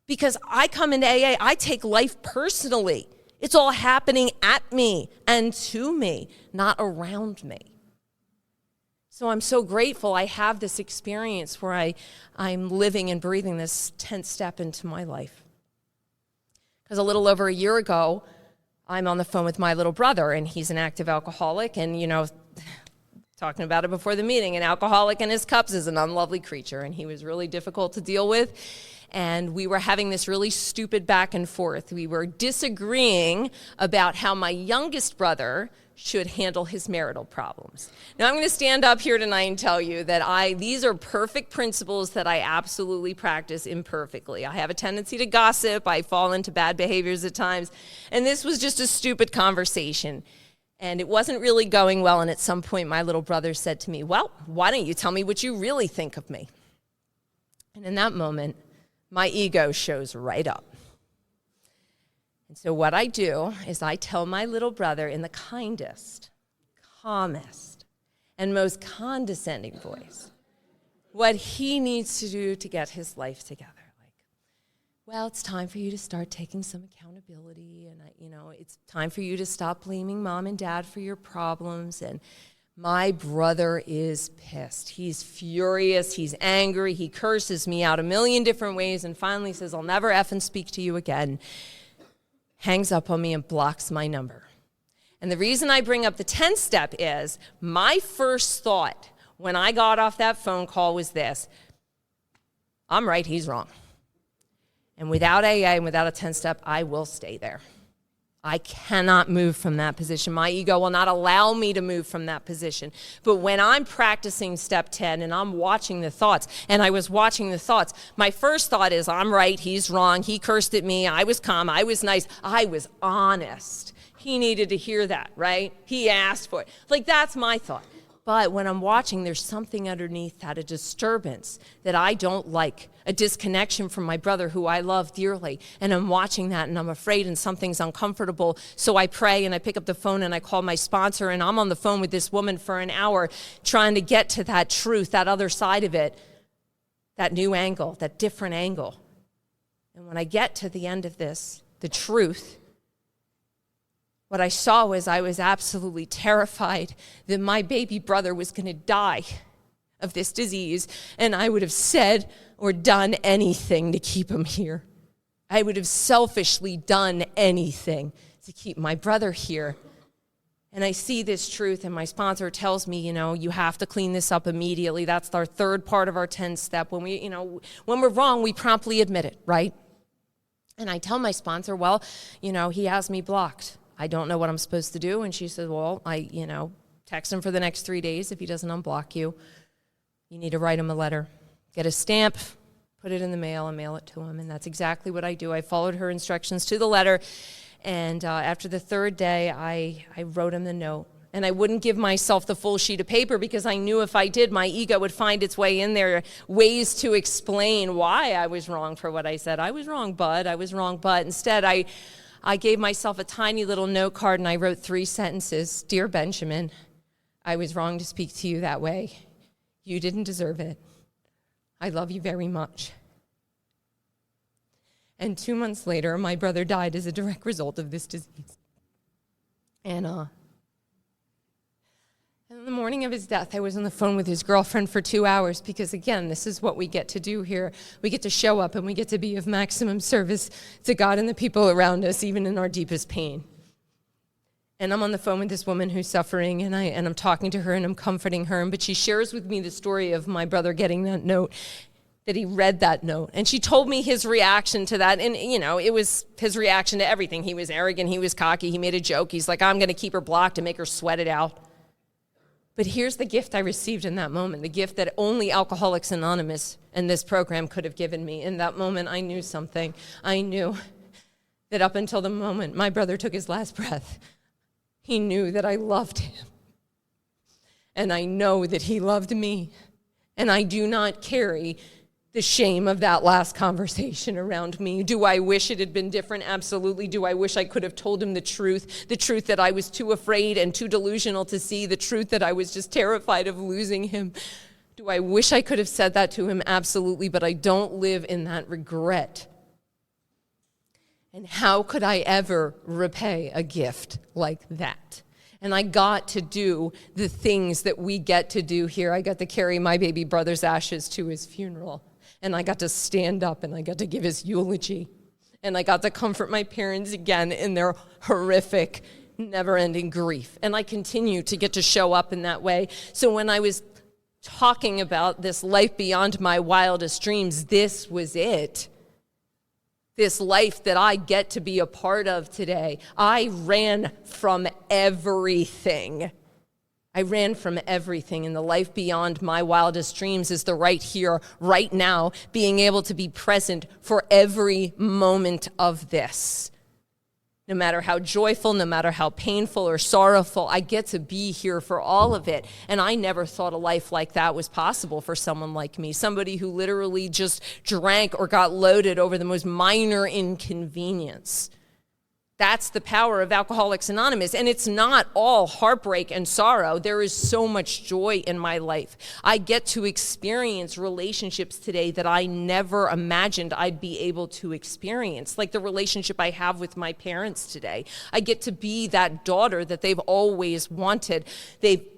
Because I come into AA, I take life personally. It's all happening at me and to me, not around me. So I'm so grateful I have this experience where I'm living and breathing this 10th step into my life. Because a little over a year ago, I'm on the phone with my little brother, and he's an active alcoholic, and, talking about it before the meeting, an alcoholic in his cups is an unlovely creature, and he was really difficult to deal with. And we were having this really stupid back and forth. We were disagreeing about how my youngest brother should handle his marital problems. Now, I'm going to stand up here tonight and tell you that these are perfect principles that I absolutely practice imperfectly. I have a tendency to gossip. I fall into bad behaviors at times. And this was just a stupid conversation. And it wasn't really going well. And at some point, my little brother said to me, well, why don't you tell me what you really think of me? And in that moment, my ego shows right up. And so what I do is I tell my little brother in the kindest, calmest, and most condescending voice what he needs to do to get his life together. Like, well, it's time for you to start taking some accountability, and it's time for you to stop blaming mom and dad for your problems. And my brother is pissed. He's furious. He's angry. He curses me out a million different ways, and finally says, I'll never effing speak to you again. Hangs up on me and blocks my number. And the reason I bring up the 10th step is my first thought when I got off that phone call was this: I'm right, he's wrong. And without AA and without a 10th step, I will stay there. I cannot move from that position. My ego will not allow me to move from that position. But when I'm practicing step 10 and I'm watching the thoughts, and I was watching the thoughts, my first thought is, I'm right, he's wrong, he cursed at me, I was calm, I was nice, I was honest. He needed to hear that, right? He asked for it. Like, that's my thought. But when I'm watching, there's something underneath that, a disturbance that I don't like, a disconnection from my brother who I love dearly. And I'm watching that and I'm afraid and something's uncomfortable. So I pray and I pick up the phone and I call my sponsor, and I'm on the phone with this woman for an hour trying to get to that truth, that other side of it, that new angle, that different angle. And when I get to the end of this, the truth, what I saw was I was absolutely terrified that my baby brother was going to die of this disease, and I would have said or done anything to keep him here. I would have selfishly done anything to keep my brother here. And I see this truth, and my sponsor tells me, you have to clean this up immediately. That's our third part of our 10 step. When we're wrong, we promptly admit it, right? And I tell my sponsor, well, he has me blocked. I don't know what I'm supposed to do. And she said, well, text him for the next 3 days. If he doesn't unblock you, you need to write him a letter. Get a stamp, put it in the mail, and mail it to him. And that's exactly what I do. I followed her instructions to the letter. And after the third day, I wrote him the note. And I wouldn't give myself the full sheet of paper because I knew if I did, my ego would find its way in there, ways to explain why I was wrong for what I said. I was wrong, bud. I was wrong, but instead I gave myself a tiny little note card and I wrote 3 sentences. Dear Benjamin, I was wrong to speak to you that way. You didn't deserve it. I love you very much. And 2 months later, my brother died as a direct result of this disease. And on the morning of his death, I was on the phone with his girlfriend for 2 hours because, again, this is what we get to do here. We get to show up and we get to be of maximum service to God and the people around us, even in our deepest pain. And I'm on the phone with this woman who's suffering, and I'm talking to her and I'm comforting her. But she shares with me the story of my brother getting that note, that he read that note. And she told me his reaction to that. And, it was his reaction to everything. He was arrogant. He was cocky. He made a joke. He's like, I'm going to keep her blocked and make her sweat it out. But here's the gift I received in that moment, the gift that only Alcoholics Anonymous and this program could have given me. In that moment, I knew something. I knew that up until the moment my brother took his last breath, he knew that I loved him. And I know that he loved me. And I do not carry the shame of that last conversation around me. Do I wish it had been different? Absolutely. Do I wish I could have told him the truth that I was too afraid and too delusional to see, the truth that I was just terrified of losing him? Do I wish I could have said that to him? Absolutely, but I don't live in that regret. And how could I ever repay a gift like that? And I got to do the things that we get to do here. I got to carry my baby brother's ashes to his funeral. And I got to stand up and I got to give his eulogy. And I got to comfort my parents again in their horrific, never-ending grief. And I continue to get to show up in that way. So when I was talking about this life beyond my wildest dreams, this was it. This life that I get to be a part of today. I ran from everything. I ran from everything, and the life beyond my wildest dreams is the right here, right now, being able to be present for every moment of this. No matter how joyful, no matter how painful or sorrowful, I get to be here for all of it. And I never thought a life like that was possible for someone like me, somebody who literally just drank or got loaded over the most minor inconvenience. That's the power of Alcoholics Anonymous. And it's not all heartbreak and sorrow. There is so much joy in my life. I get to experience relationships today that I never imagined I'd be able to experience, like the relationship I have with my parents today. I get to be that daughter that they've always wanted. They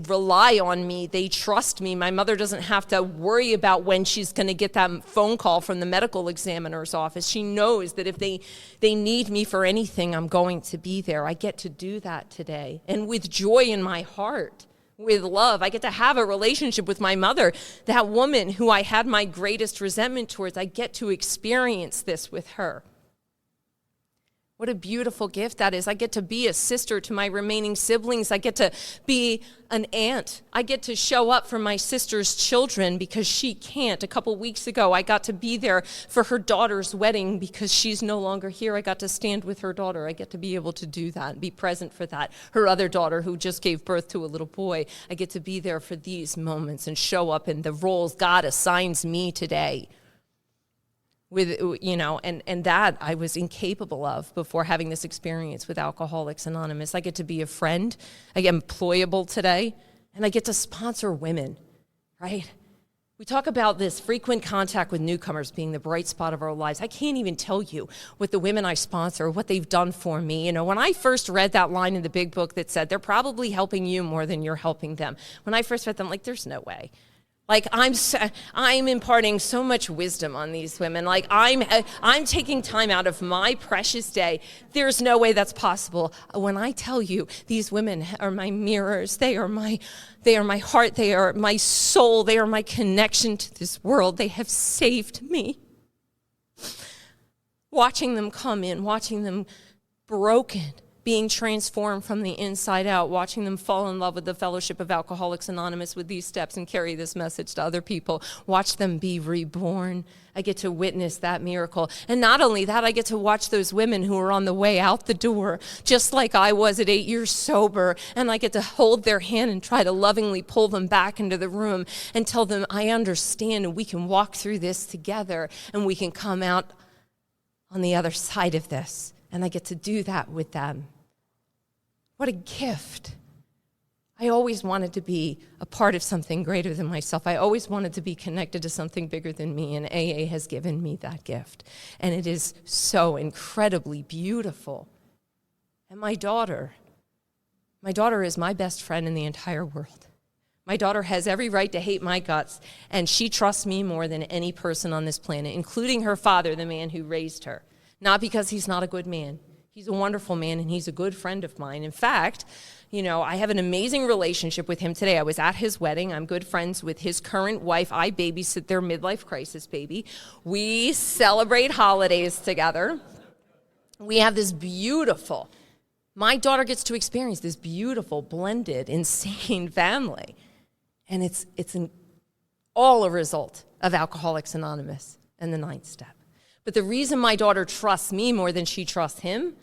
rely on me. They trust me. My mother doesn't have to worry about when she's going to get that phone call from the medical examiner's office. She knows that if they need me for anything, I'm going to be there. I get to do that today. And with joy in my heart, with love, I get to have a relationship with my mother, that woman who I had my greatest resentment towards. I get to experience this with her. What a beautiful gift that is. I get to be a sister to my remaining siblings. I get to be an aunt. I get to show up for my sister's children because she can't. A couple weeks ago, I got to be there for her daughter's wedding because she's no longer here. I got to stand with her daughter. I get to be able to do that and be present for that. Her other daughter, who just gave birth to a little boy, I get to be there for these moments and show up in the roles God assigns me today. And that I was incapable of before having this experience with Alcoholics Anonymous. I get to be a friend. I get employable today, and I get to sponsor women, right? We talk about this frequent contact with newcomers being the bright spot of our lives. I can't even tell you what the women I sponsor, what they've done for me. When I first read that line in the big book that said, they're probably helping you more than you're helping them. When I first read them, there's no way. I'm imparting so much wisdom on these women. I'm taking time out of my precious day. There's no way that's possible. When I tell you these women are my mirrors, they are my heart, they are my soul, they are my connection to this world. They have saved me. watching them come in, watching them broken, being transformed from the inside out, watching them fall in love with the fellowship of Alcoholics Anonymous with these steps and carry this message to other people, watch them be reborn. I get to witness that miracle. And not only that, I get to watch those women who are on the way out the door, just like I was at 8 years sober, and I get to hold their hand and try to lovingly pull them back into the room and tell them, I understand, and we can walk through this together, and we can come out on the other side of this. And I get to do that with them. What a gift. I always wanted to be a part of something greater than myself. I always wanted to be connected to something bigger than me, and AA has given me that gift. And it is so incredibly beautiful. And my daughter is my best friend in the entire world. My daughter has every right to hate my guts, and she trusts me more than any person on this planet, including her father, the man who raised her. Not because he's not a good man. He's a wonderful man, and he's a good friend of mine. In fact, I have an amazing relationship with him today. I was at his wedding. I'm good friends with his current wife. I babysit their midlife crisis baby. We celebrate holidays together. We have this beautiful, my daughter gets to experience this beautiful, blended, insane family. And it's all a result of Alcoholics Anonymous and the 9th step. But the reason my daughter trusts me more than she trusts him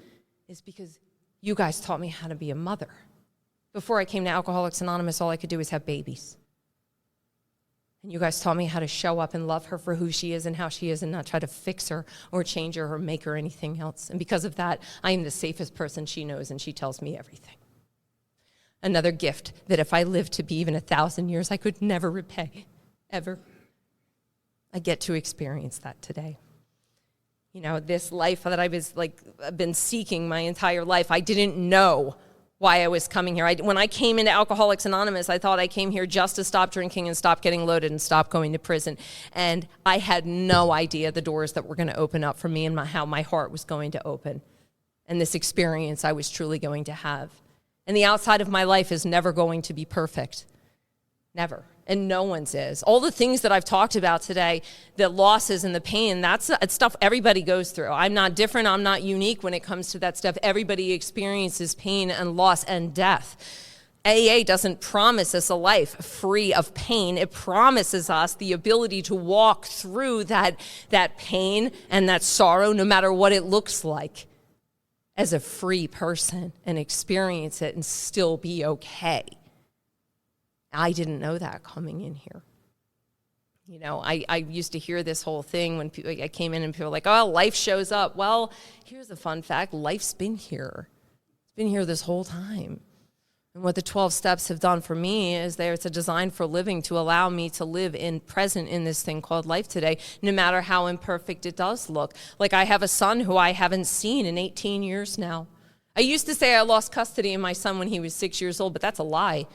is because you guys taught me how to be a mother. Before I came to Alcoholics Anonymous, all I could do was have babies. And you guys taught me how to show up and love her for who she is and how she is and not try to fix her or change her or make her anything else. And because of that, I am the safest person she knows, and she tells me everything. Another gift that if I lived to be even 1,000 years, I could never repay, ever. I get to experience that today. This life that I've been seeking my entire life, I didn't know why I was coming here. When I came into Alcoholics Anonymous, I thought I came here just to stop drinking and stop getting loaded and stop going to prison. And I had no idea the doors that were going to open up for me and how my heart was going to open. And this experience I was truly going to have. And the outside of my life is never going to be perfect. Never. And no one's is. All the things that I've talked about today, the losses and the pain, that's stuff everybody goes through. I'm not different. I'm not unique when it comes to that stuff. Everybody experiences pain and loss and death. AA doesn't promise us a life free of pain. It promises us the ability to walk through that pain and that sorrow, no matter what it looks like, as a free person and experience it and still be okay. I didn't know that coming in here. I used to hear this whole thing when I came in and people were like, oh, life shows up. Well, here's a fun fact. Life's been here. It's been here this whole time. And what the 12 steps have done for me is it's a design for living to allow me to live present in this thing called life today, no matter how imperfect it does look. Like I have a son who I haven't seen in 18 years now. I used to say I lost custody of my son when he was 6 years old, but that's a lie.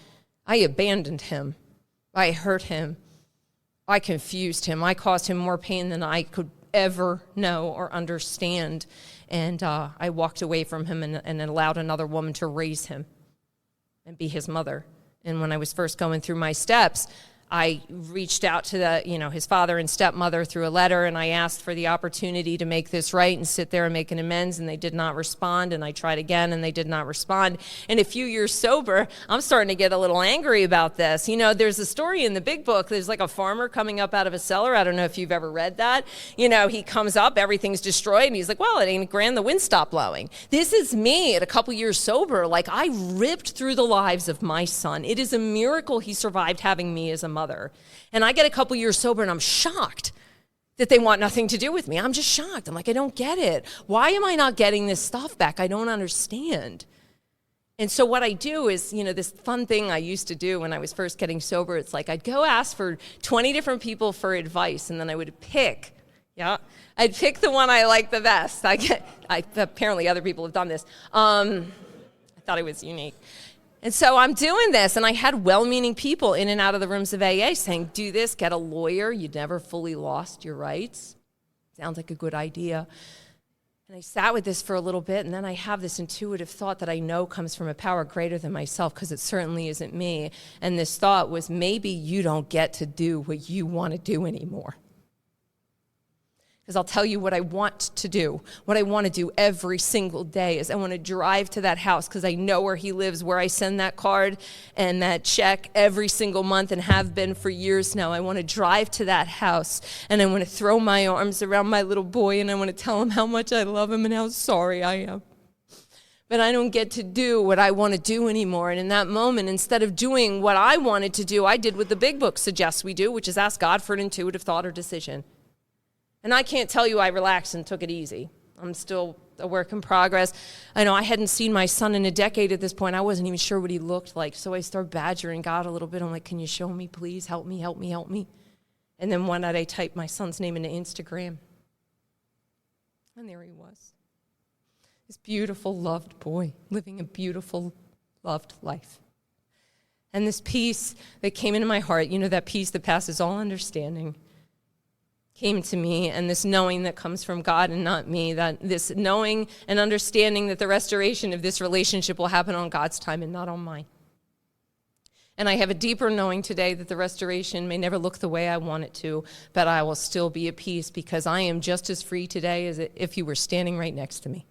I abandoned him. I hurt him. I confused him. I caused him more pain than I could ever know or understand. And I walked away from him and allowed another woman to raise him and be his mother. And when I was first going through my steps, I reached out to his father and stepmother through a letter, and I asked for the opportunity to make this right and sit there and make an amends, and they did not respond, and I tried again, and they did not respond. And a few years sober, I'm starting to get a little angry about this. There's a story in the big book. There's like a farmer coming up out of a cellar. I don't know if you've ever read that. He comes up, everything's destroyed, and he's like, well, it ain't grand, the wind stopped blowing. This is me at a couple years sober. Like, I ripped through the lives of my son. It is a miracle he survived having me as a mother. And I get a couple years sober and I'm shocked that they want nothing to do with me. I'm just shocked. I'm like, I don't get it. Why am I not getting this stuff back? I don't understand. And so what I do is, this fun thing I used to do when I was first getting sober, it's like I'd go ask for 20 different people for advice, and then I would pick. I'd pick the one I like the best. Apparently other people have done this. I thought it was unique. And so I'm doing this, and I had well-meaning people in and out of the rooms of AA saying, do this, get a lawyer, you never fully lost your rights. Sounds like a good idea. And I sat with this for a little bit, and then I have this intuitive thought that I know comes from a power greater than myself, because it certainly isn't me. And this thought was, maybe you don't get to do what you want to do anymore. Because I'll tell you what I want to do. What I want to do every single day is I want to drive to that house because I know where he lives, where I send that card and that check every single month and have been for years now. I want to drive to that house and I want to throw my arms around my little boy and I want to tell him how much I love him and how sorry I am. But I don't get to do what I want to do anymore. And in that moment, instead of doing what I wanted to do, I did what the big book suggests we do, which is ask God for an intuitive thought or decision. And I can't tell you I relaxed and took it easy. I'm still a work in progress. I know I hadn't seen my son in a decade at this point. I wasn't even sure what he looked like. So I started badgering God a little bit. I'm like, can you show me, please? Help me, help me, help me. And then one night I typed my son's name into Instagram. And there he was. This beautiful, loved boy living a beautiful, loved life. And this peace that came into my heart, that peace that passes all understanding, came to me, and this knowing that comes from God and not me, that this knowing and understanding that the restoration of this relationship will happen on God's time and not on mine. And I have a deeper knowing today that the restoration may never look the way I want it to, but I will still be at peace because I am just as free today as if you were standing right next to me.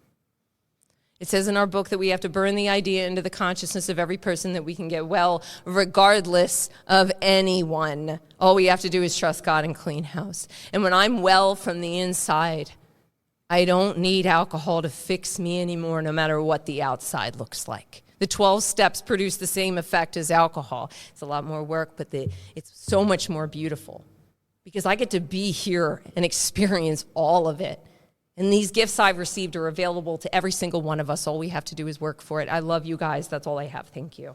It says in our book that we have to burn the idea into the consciousness of every person that we can get well regardless of anyone. All we have to do is trust God and clean house. And when I'm well from the inside, I don't need alcohol to fix me anymore, no matter what the outside looks like. The 12 steps produce the same effect as alcohol. It's a lot more work, but it's so much more beautiful because I get to be here and experience all of it. And these gifts I've received are available to every single one of us. All we have to do is work for it. I love you guys. That's all I have. Thank you.